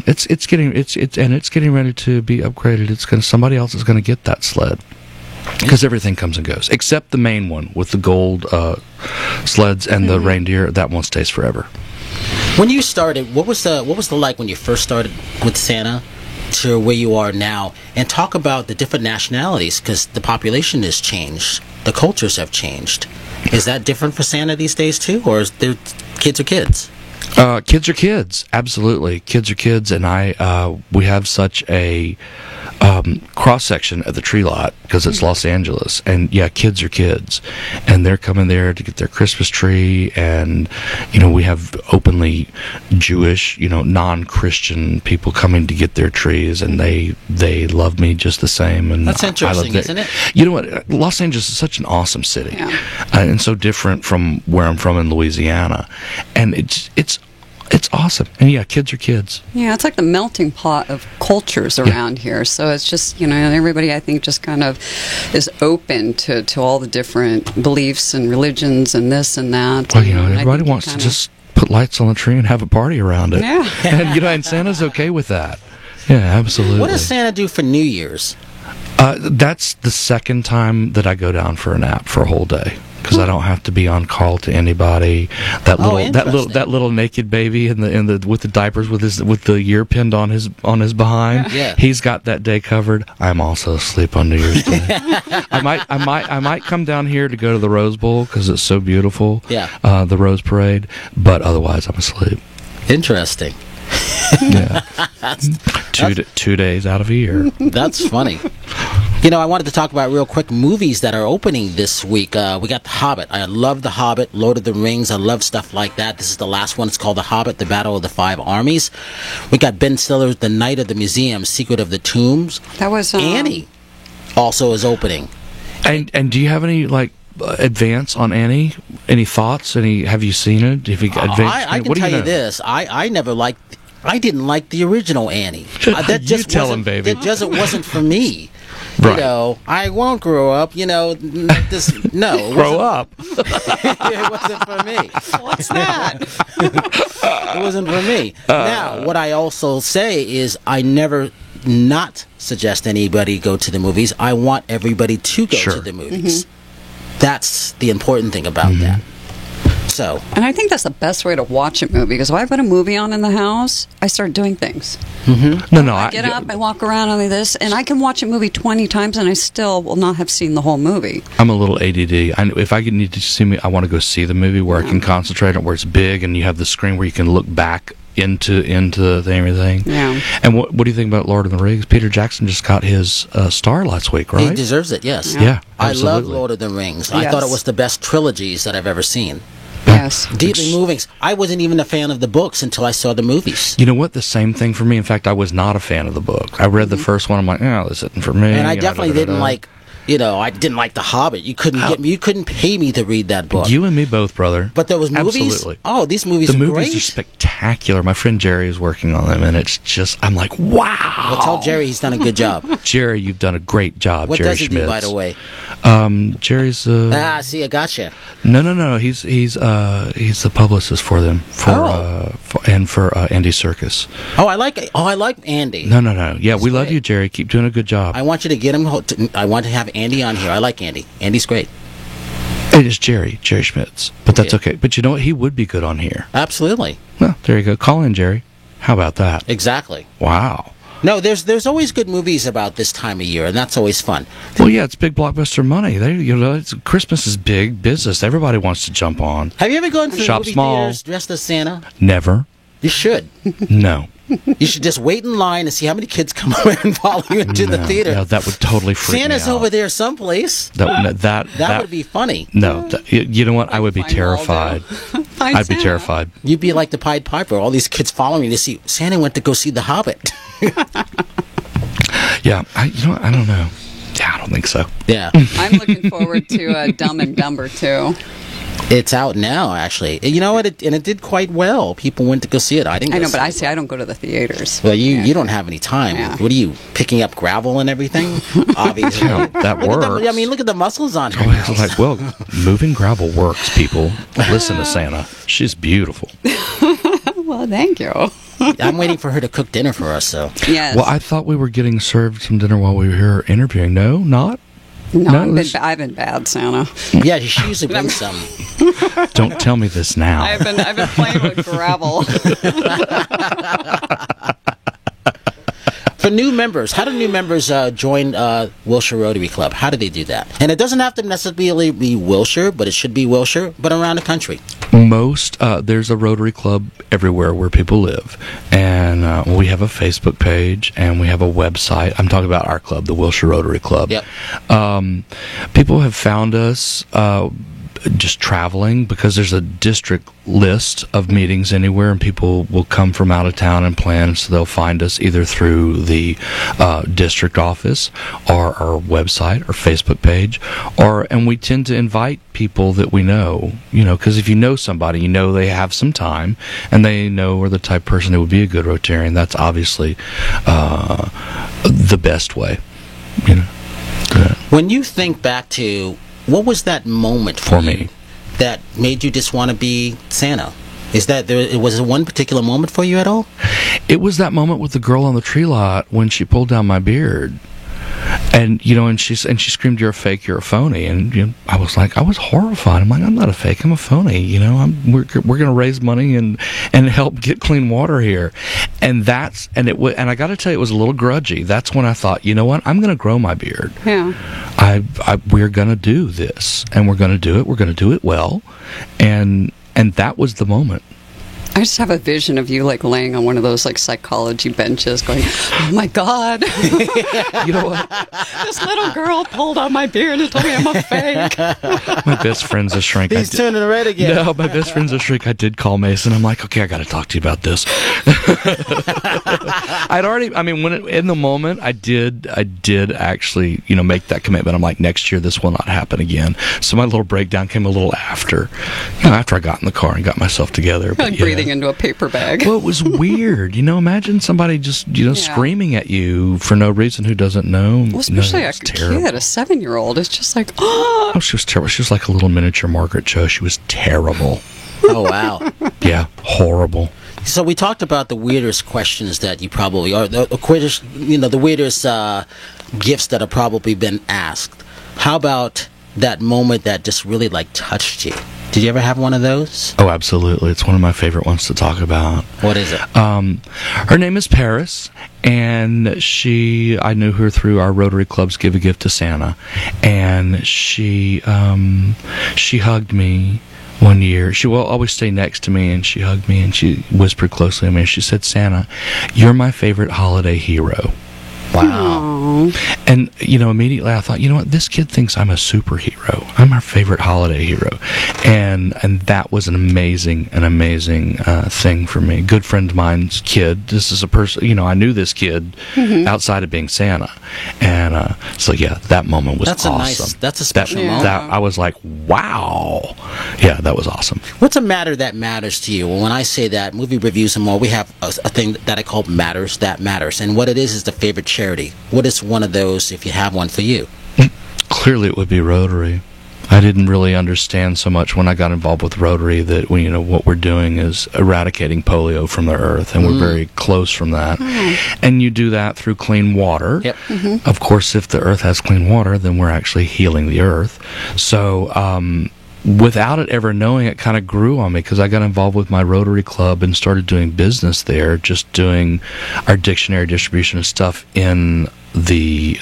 It's getting ready to be upgraded. Somebody else is going to get that sled. Because everything comes and goes, except the main one with the gold sleds and the reindeer. That one stays forever. When you started, what was the like when you first started with Santa to where you are now? And talk about the different nationalities, because the population has changed, the cultures have changed. Is that different for Santa these days too, or is there kids are kids? Kids are kids, absolutely. Kids are kids, and we have such a cross section of the tree lot because it's Los Angeles, and yeah, kids are kids, and they're coming there to get their Christmas tree, and we have openly Jewish, non-Christian people coming to get their trees, and they love me just the same. And that's interesting, isn't it? You know what? Los Angeles is such an awesome city, and so different from where I'm from in Louisiana, and it's awesome. And yeah, kids are kids. Yeah, it's like the melting pot of cultures around here. So it's just, everybody, I think, just kind of is open to all the different beliefs and religions and this and that. Well, everybody wants to just put lights on the tree and have a party around it. Yeah. And Santa's okay with that. Yeah, absolutely. What does Santa do for New Year's? That's the second time that I go down for a nap for a whole day. Because I don't have to be on call to anybody. That little naked baby in the with the diapers with the ear pinned on his behind. Yeah. He's got that day covered. I'm also asleep on New Year's Day. I might come down here to go to the Rose Bowl because it's so beautiful. Yeah. The Rose Parade, but otherwise I'm asleep. Interesting. Yeah. Two days out of a year. That's funny. I wanted to talk about real quick movies that are opening this week. We got The Hobbit. I love The Hobbit, Lord of the Rings. I love stuff like that. This is the last one. It's called The Hobbit, The Battle of the Five Armies. We got Ben Stiller's The Night of the Museum, Secret of the Tombs. That was Annie also is opening. And do you have any advance on Annie? Any thoughts? Have you seen it? I can tell you this. I didn't like the original Annie. That just tell him, baby. It just wasn't for me. Right. I won't grow up. Grow up. It wasn't for me. What's that? It wasn't for me. Now, what I also say is I never not suggest anybody go to the movies. I want everybody to go to the movies. Mm-hmm. That's the important thing about that. So, and I think that's the best way to watch a movie, because if I put a movie on in the house, I start doing things. Mm-hmm. No, I get up, I walk around on this, and I can watch a movie 20 times, and I still will not have seen the whole movie. I'm a little ADD. If I need to see me, I want to go see the movie where I can concentrate on where it's big, and you have the screen where you can look back into everything. Yeah. And what do you think about Lord of the Rings? Peter Jackson just got his star last week, right? He deserves it. Yes. Yeah. I love Lord of the Rings. I thought it was the best trilogies that I've ever seen. Yes. Deeply moving. I wasn't even a fan of the books until I saw the movies. You know what? The same thing for me. In fact, I was not a fan of the book. I read the first one. I'm like, this isn't for me. And I definitely didn't like. I didn't like The Hobbit. You couldn't pay me to read that book. You and me both, brother. But there was movies. Absolutely. Oh, these movies are great. The movies are spectacular. My friend Jerry is working on them, and it's just, I'm like, wow. Well, tell Jerry he's done a good job. Jerry, you've done a great job. What Jerry does he Schmitz. do, by the way? Jerry's. See, I gotcha. No. He's the publicist for them for Andy Serkis. Oh, I like Andy. No. Yeah, we love you, Jerry. Keep doing a good job. I want you to get him. I want to have Andy on here. I like Andy. Andy's great. It is Jerry Schmitz, but that's okay. But you know what? He would be good on here. Absolutely. Well, there you go. Call in, Jerry. How about that? Exactly. Wow. No, there's always good movies about this time of year, and that's always fun. Well, yeah, it's big blockbuster money. Christmas is big business. Everybody wants to jump on. Have you ever gone to the Shop movie small. theaters dressed as Santa? Never. You should. No. You should just wait in line and see how many kids come over and follow you into the theater. No, that would totally freak Santa's me out. over there someplace. That would be funny. No, you know what? I would be terrified. I'd be terrified. You'd be like the Pied Piper. All these kids following you to see Santa went to go see The Hobbit. Yeah, I don't know. Yeah, I don't think so. Yeah. I'm looking forward to Dumb and Dumber too. It's out now, actually. You know what? It did quite well. People went to go see it. I didn't. I know, but I don't go to the theaters. Well, you don't have any time. Yeah. What are you picking up gravel and everything? Obviously, that works. Look at the muscles on her. I was like, well, moving gravel works. People, listen to Santa. She's beautiful. Well, thank you. I'm waiting for her to cook dinner for us. So yes. Well, I thought we were getting served some dinner while we were here interviewing. No, not. No, I've been bad, Santa. Yeah, she usually brings some. Don't tell me this now. I've been playing with gravel. For new members, how do new members join Wilshire Rotary Club? How do they do that? And it doesn't have to necessarily be Wilshire, but it should be Wilshire, but around the country. There's a Rotary Club everywhere where people live, and we have a Facebook page and we have a website. I'm talking about our club, the Wilshire Rotary Club. Yep. People have found us just traveling, because there's a district list of meetings anywhere, and people will come from out of town and plan, so they'll find us either through the district office or our website or Facebook page, and we tend to invite people that we know, because if you know somebody, they have some time and they know are the type of person who would be a good Rotarian. That's obviously the best way. When you think back to, what was that moment for me that made you just want to be Santa? Was there one particular moment for you at all? It was that moment with the girl on the tree lot when she pulled down my beard. And she screamed, "You're a fake, you're a phony." And I was horrified. I'm like, I'm not a fake, I'm a phony. We're going to raise money and help get clean water here. And I got to tell you, it was a little grudgy. That's when I thought, you know what, I'm going to grow my beard. Yeah. We're going to do this, and we're going to do it. We're going to do it well, and that was the moment. I just have a vision of you laying on one of those psychology benches going, "Oh my God." You know what? This little girl pulled on my beard and told me I'm a fake. My best friend's a shrink. He's turning red again. No, my best friend's a shrink. I did call Mason. I'm like, okay, I got to talk to you about this. In the moment, I did actually, make that commitment. I'm like, next year this will not happen again. So my little breakdown came a little after I got in the car and got myself together. But, breathing into a paper bag. Well, it was weird. Imagine somebody just, screaming at you for no reason who doesn't know. Well, especially a kid, a 7-year-old. It's just like, oh. Oh, she was terrible. She was like a little miniature Margaret Cho. She was terrible. Oh, wow. Yeah, horrible. So we talked about the weirdest questions that you probably, or the weirdest, the weirdest gifts that have probably been asked. How about that moment that just really like touched you? Did you ever have one of those? Oh, absolutely. It's one of my favorite ones to talk about. What is it? Her name is Paris, and I knew her through our Rotary Club's Give a Gift to Santa, and she hugged me one year. She will always stay next to me, and she hugged me, and she whispered closely to me, and she said, "Santa, you're my favorite holiday hero." Wow. Aww. And, immediately I thought, this kid thinks I'm a superhero. I'm our favorite holiday hero. And that was an amazing thing for me. Good friend of mine's kid. This is a person, I knew this kid outside of being Santa. And so, yeah, that moment was awesome. That's a special moment. I was like, wow. Yeah, that was awesome. What's a matter that matters to you? Well, when I say that, Movie Reviews and More, we have a thing that I call Matters That Matters. And what it is the favorite charity. What is one of those, if you have one, for you? Clearly it would be Rotary. I didn't really understand so much when I got involved with Rotary that what we're doing is eradicating polio from the earth, and we're very close from that. And you do that through clean water. Yep. Of course, if the earth has clean water, then we're actually healing the earth. So without it ever knowing, it kind of grew on me because I got involved with my Rotary Club and started doing business there, just doing our dictionary distribution of stuff in the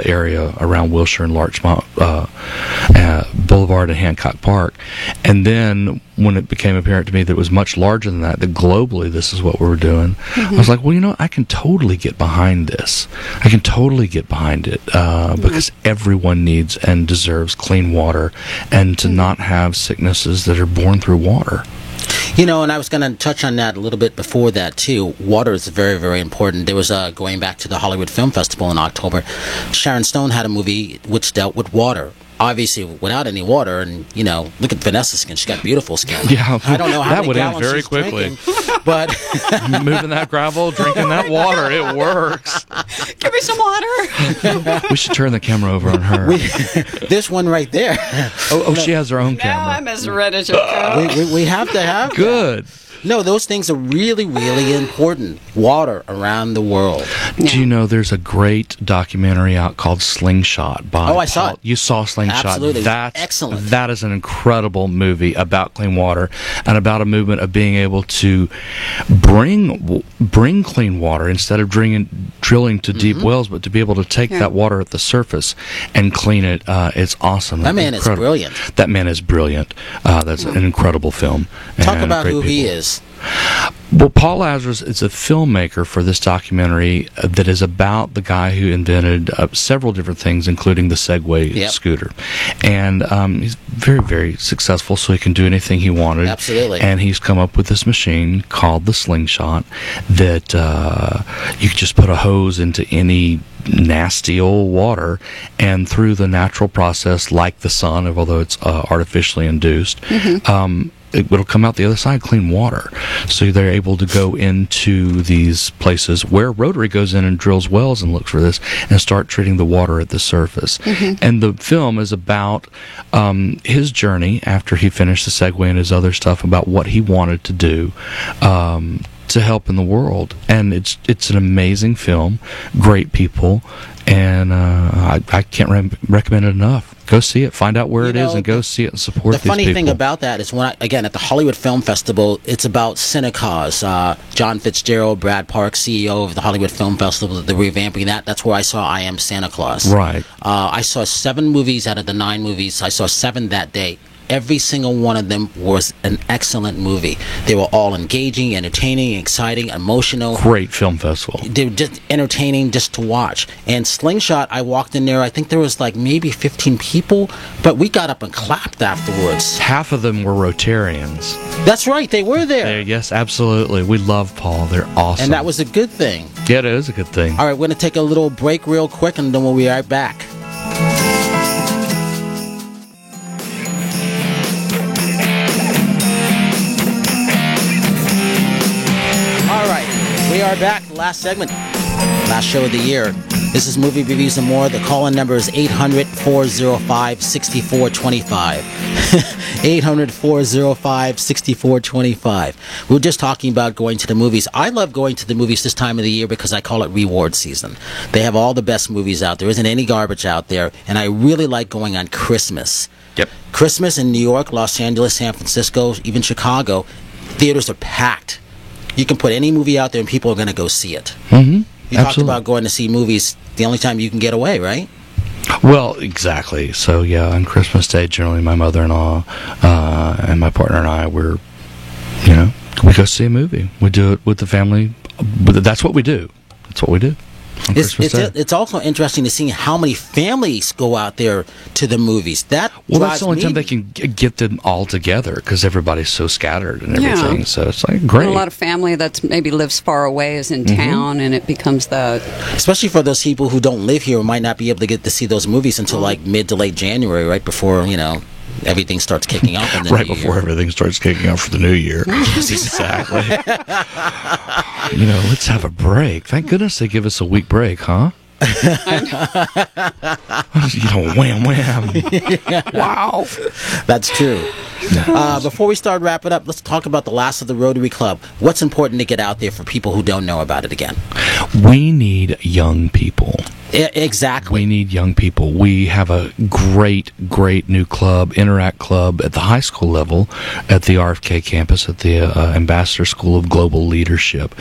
area around Wilshire and Larchmont Boulevard and Hancock Park. And then when it became apparent to me that it was much larger than that globally this is what we were doing, I was like, well, I can totally get behind this. I can totally get behind it because everyone needs and deserves clean water and to not have sicknesses that are born through water. And I was going to touch on that a little bit before that, too. Water is very, very important. There was, going back to the Hollywood Film Festival in October, Sharon Stone had a movie which dealt with water. Obviously, without any water, and, look at Vanessa's skin. She's got beautiful skin. Yeah, I don't know how that would end very quickly. But moving that gravel, drinking that water, it works. Give me some water. We should turn the camera over on her. This one right there. Oh, she has her own camera. Now I'm as red as you go. We have to have Good. No, those things are really, really important. Water around the world. Do you know there's a great documentary out called Slingshot by I saw it. You saw Slingshot. Absolutely. That's Excellent. That is an incredible movie about clean water and about a movement of being able to bring clean water instead of drilling to deep wells, but to be able to take that water at the surface and clean it. It's awesome. That man is brilliant. That man is brilliant. That's an incredible film. Talk and about great who he people. is. Well, Paul Lazarus is a filmmaker for this documentary that is about the guy who invented several different things, including the Segway scooter. And he's very, very successful, so he can do anything he wanted. Absolutely. And he's come up with this machine called the Slingshot that you can just put a hose into any nasty old water, and through the natural process, like the sun, although it's artificially induced, it'll come out the other side clean water. So they're able to go into these places where Rotary goes in and drills wells and looks for this and start treating the water at the surface. And the film is about his journey after he finished the Segway and his other stuff, about what he wanted to do to help in the world. And it's an amazing film, great people, and I can't recommend it enough. Go see it, find out where it is, and go see it and support these people. The funny thing about that is, again, at the Hollywood Film Festival, it's about Cinecause. John Fitzgerald, Brad Park, CEO of the Hollywood Film Festival, they're revamping that. That's where I saw I Am Santa Claus. Right. I saw 7 movies out of the 9 movies. I saw 7 that day. Every single one of them was an excellent movie. They were all engaging, entertaining, exciting, emotional. Great film festival. They were just entertaining just to watch. And Slingshot, I walked in there, I think there was like maybe 15 people, but we got up and clapped afterwards. Half of them were Rotarians. That's right, they were there. Yes, absolutely. We love Paul. They're awesome. And that was a good thing. Yeah, it is a good thing. All right, we're going to take a little break real quick, and then we'll be right back. We are back. Last segment. Last show of the year. This is Movie Reviews and More. The call-in number is 800-405-6425. 800-405-6425. We were just talking about going to the movies. I love going to the movies this time of the year because I call it reward season. They have all the best movies out there. There isn't any garbage out there. And I really like going on Christmas. Yep. Christmas in New York, Los Angeles, San Francisco, even Chicago, theaters are packed. You can put any movie out there and people are going to go see it. You talked about going to see movies the only time you can get away, right? Well, exactly. So, yeah, on Christmas Day, generally my mother-in-law and my partner and I, we go see a movie. We do it with the family. That's what we do. That's what we do. It's also interesting to see how many families go out there to the movies. That's the only time they can get them all together because everybody's so scattered and everything. Yeah. So it's like great. And a lot of family that maybe lives far away is in town, and it becomes that. Especially for those people who don't live here, who might not be able to get to see those movies until like mid to late January, right before everything starts kicking off. Right before everything starts kicking off for the new year. Exactly. Let's have a break. Thank goodness they give us a week break, huh? Wham, wham. Wow. That's true. Before we start wrapping up, let's talk about the last of the Rotary Club. What's important to get out there for people who don't know about it again? We need young people. Exactly. We need young people. We have a great new club, Interact Club, at the high school level at the RFK campus at the Ambassador School of Global Leadership.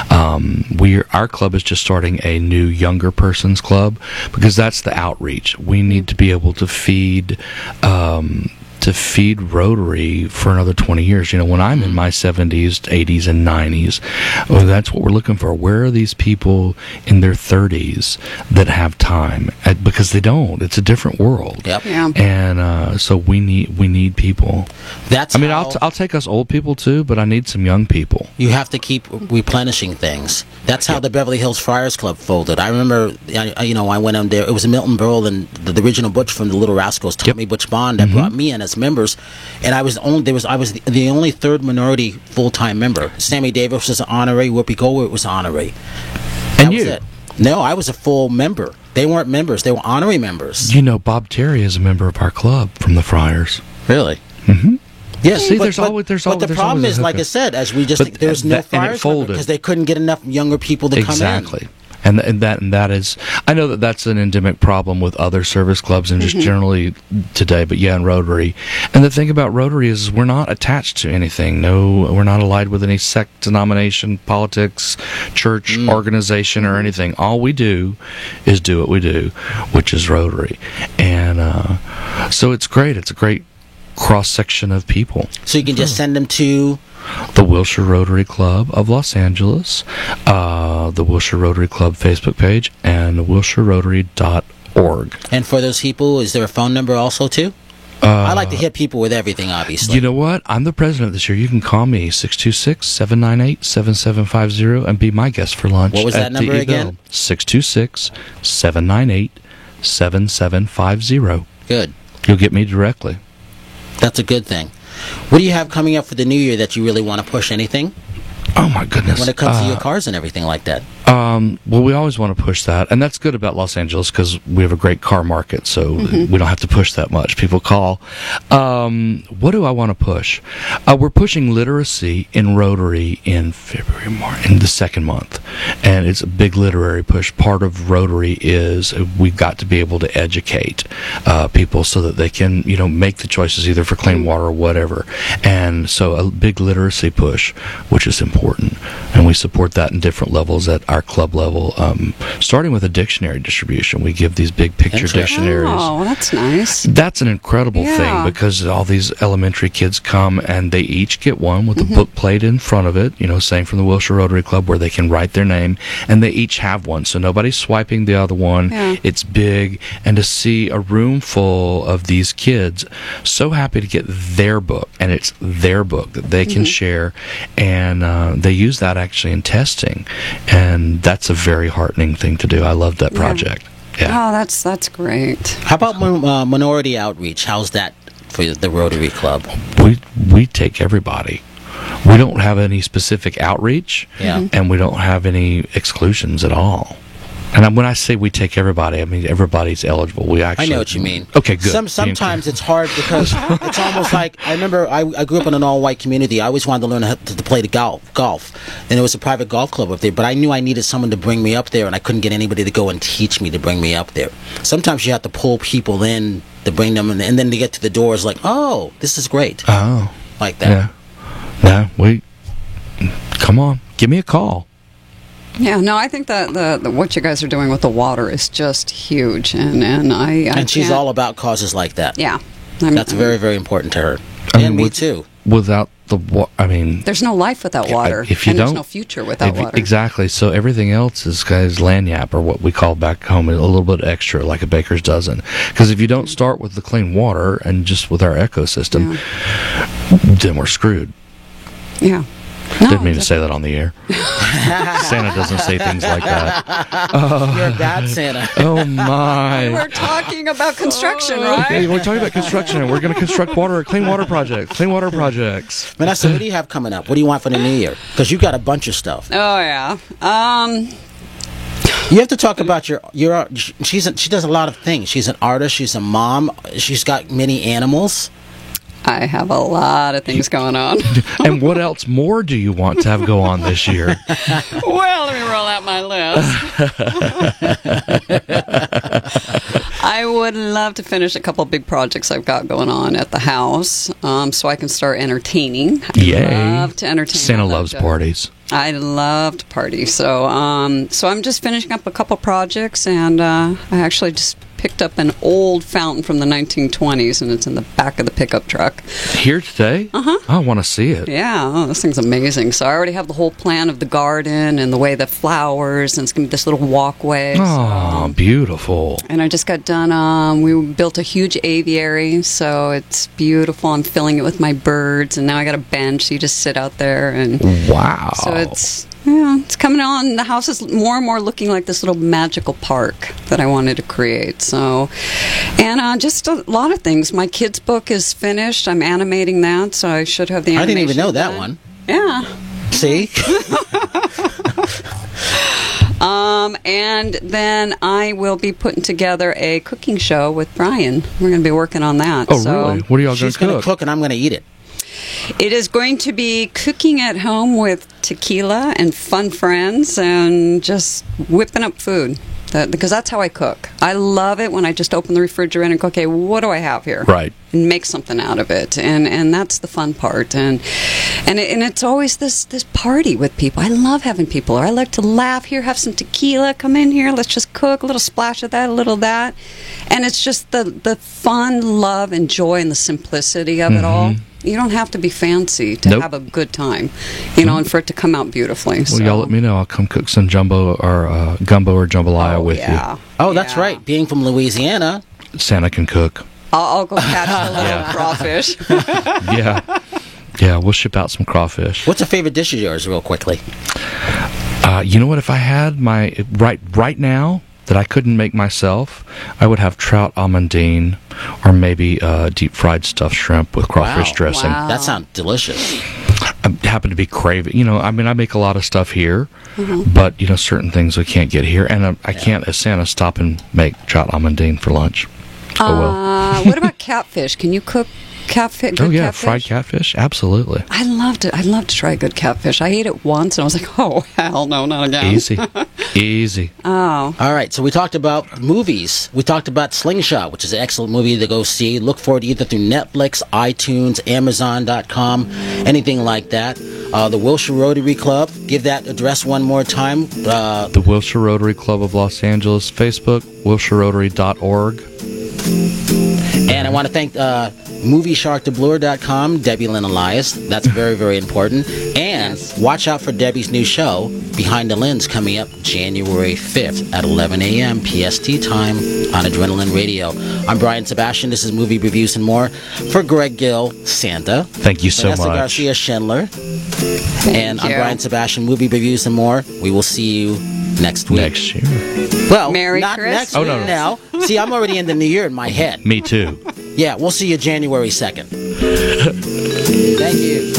Our club is just starting a new younger person's club because that's the outreach. We need to be able to feed Rotary for another 20 years. When I'm in my 70s, 80s, and 90s, that's what we're looking for. Where are these people in their 30s that have time? Because they don't. It's a different world. Yep. Yeah. And so we need people. I'll take us old people too, but I need some young people. You have to keep replenishing things. That's how the Beverly Hills Friars Club folded. I remember, I went on there. It was Milton Berle and the original Butch from the Little Rascals, Tommy Butch Bond, that brought me in as members, and I was the only third minority full-time member. Sammy Davis was an honorary. Whoopi Goldberg was an honorary. That was it. No, I was a full member. They weren't members. They were honorary members. Bob Terry is a member of our club from the Friars. Really? Mm-hmm. Yeah, see, But the problem always is, a like I hookup. said, as we just But there was no that- and it fires folded. because they couldn't get enough younger people to come in. Exactly. And that is, I know that that's an endemic problem with other service clubs and just generally today, but yeah, in Rotary. And the thing about Rotary is we're not attached to anything. No, we're not allied with any sect, denomination, politics, church, organization, or anything. All we do is do what we do, which is Rotary. And so it's great. It's a great cross-section of people. So you can just send them to... The Wilshire Rotary Club of Los Angeles, the Wilshire Rotary Club Facebook page, and wilshirerotary.org. And for those people, is there a phone number also, too? I like to hit people with everything, obviously. You know what? I'm the president this year. You can call me 626-798-7750 and be my guest for lunch. What was that at number the again? 626-798-7750. Good. You'll get me directly. That's a good thing. What do you have coming up for the new year that you really want to push? Anything? Oh, my goodness. When it comes to your cars and everything like that. Well, we always want to push that, and that's good about Los Angeles because we have a great car market, so we don't have to push that much. People call. What do I want to push? We're pushing literacy in Rotary in February, March, in the second month, and it's a big literary push. Part of Rotary is we've got to be able to educate people so that they can, make the choices either for clean water or whatever, and so a big literacy push, which is important, and we support that in different levels at our club level, starting with a dictionary distribution. We give these big picture dictionaries. Oh, that's nice. That's an incredible thing because all these elementary kids come and they each get one with a book plate in front of it, saying from the Wilshire Rotary Club where they can write their name, and they each have one. So nobody's swiping the other one. Yeah. It's big, and to see a room full of these kids so happy to get their book, and it's their book that they can share, and they use that actually in testing, and that's a very heartening thing to do. I love that project. Yeah. Oh, that's great. How about minority outreach? How's that for the Rotary Club? We take everybody. We don't have any specific outreach, and we don't have any exclusions at all. And when I say we take everybody, I mean everybody's eligible. We actually. I know what you mean. Okay, good. Sometimes it's hard because it's almost like I remember I grew up in an all-white community. I always wanted to learn how to play the golf, and there was a private golf club up there. But I knew I needed someone to bring me up there, and I couldn't get anybody to go and teach me to bring me up there. Sometimes you have to pull people in to bring them, and then they get to the doors like, oh, this is great. Oh, like that. Yeah. Come on, give me a call. Yeah, no, I think that the what you guys are doing with the water is just huge, and she's all about causes like that. Yeah, that's very, very important to her, and me too. Without the water, there's no life without water, there's no future without water. Exactly. So everything else is lagniappe, or what we call back home a little bit extra, like a baker's dozen. Because if you don't start with the clean water and just with our ecosystem, then we're screwed. Yeah. Didn't mean to say that on the air. Santa doesn't say things like that. You're a bad Santa. Oh, my. We're talking about construction, right? Okay, we're talking about construction, and we're going to construct clean water projects. Vanessa, what do you have coming up? What do you want for the new year? Because you got a bunch of stuff. Oh, yeah. You have to talk about your she does a lot of things. She's an artist. She's a mom. She's got many animals. I have a lot of things going on. And what else more do you want to have go on this year? Well, let me roll out my list. I would love to finish a couple big projects I've got going on at the house, so I can start entertaining. Yay. I love to entertain. Santa loves parties. I love to party. So I'm just finishing up a couple projects, and I actually just picked up an old fountain from the 1920s, and it's in the back of the pickup truck. Here today? Uh-huh. I want to see it. Yeah, this thing's amazing. So I already have the whole plan of the garden and the way the flowers, and it's going to be this little walkway. Oh, beautiful. And I just got done, we built a huge aviary, so it's beautiful. I'm filling it with my birds, and now I got a bench, so you just sit out there. And wow. So it's coming on. The house is more and more looking like this little magical park that I wanted to create. So, and just a lot of things. My kids' book is finished. I'm animating that, so I should have the animation I didn't even know that done. one. Yeah. See? And then I will be putting together a cooking show with Brian. We're going to be working on that. Oh, really? What are y'all going to cook? She's going to cook, and I'm going to eat it. It is going to be cooking at home with tequila and fun friends and just whipping up food. Because that's how I cook. I love it when I just open the refrigerator and go, okay, what do I have here? Right. And make something out of it. And that's the fun part. And it's always this party with people. I love having people. I like to laugh here, have some tequila, come in here, let's just cook, a little splash of that, a little of that. And it's just the fun, love, and joy and the simplicity of it all. You don't have to be fancy to have a good time, and for it to come out beautifully. Well, so. y'all let me know. I'll come cook some gumbo or jambalaya with you. Oh, that's right. Being from Louisiana, Santa can cook. I'll go catch the little crawfish. Yeah, we'll ship out some crawfish. what's a favorite dish of yours, real quickly? You know what? If I had my right now that I couldn't make myself, I would have trout almondine or maybe deep fried stuffed shrimp with crawfish dressing. Wow. That sounds delicious. I happen to be craving. I make a lot of stuff here, but certain things we can't get here, and I can't, as Santa, stop and make trout almondine for lunch. What about catfish? Can you cook catfish? Oh yeah, fried catfish, absolutely. I'd love to try good catfish. I ate it once and I was like, oh hell no, not again. Easy. Oh. All right, so we talked about movies. We talked about Slingshot, which is an excellent movie to go see. Look for it either through Netflix, iTunes, Amazon.com, anything like that. The Wilshire Rotary Club, give that address one more time. The Wilshire Rotary Club of Los Angeles, Facebook, wilshirerotary.org. And I want to thank MovieSharkDeBlur.com, Debbie Lynn Elias. That's very, very important. And watch out for Debbie's new show, Behind the Lens, coming up January 5th at 11 a.m. PST time on Adrenaline Radio. I'm Brian Sebastian. This is Movie Reviews and More. For Greg Gill, Santa. Thank you so Vanessa much. Garcia Schindler. And I'm you. Brian Sebastian, Movie Reviews and More. We will see you next week. Next year. Well, Merry not Christmas. next week now. See, I'm already in the new year in my head. Me too. Yeah, we'll see you January 2nd. Thank you.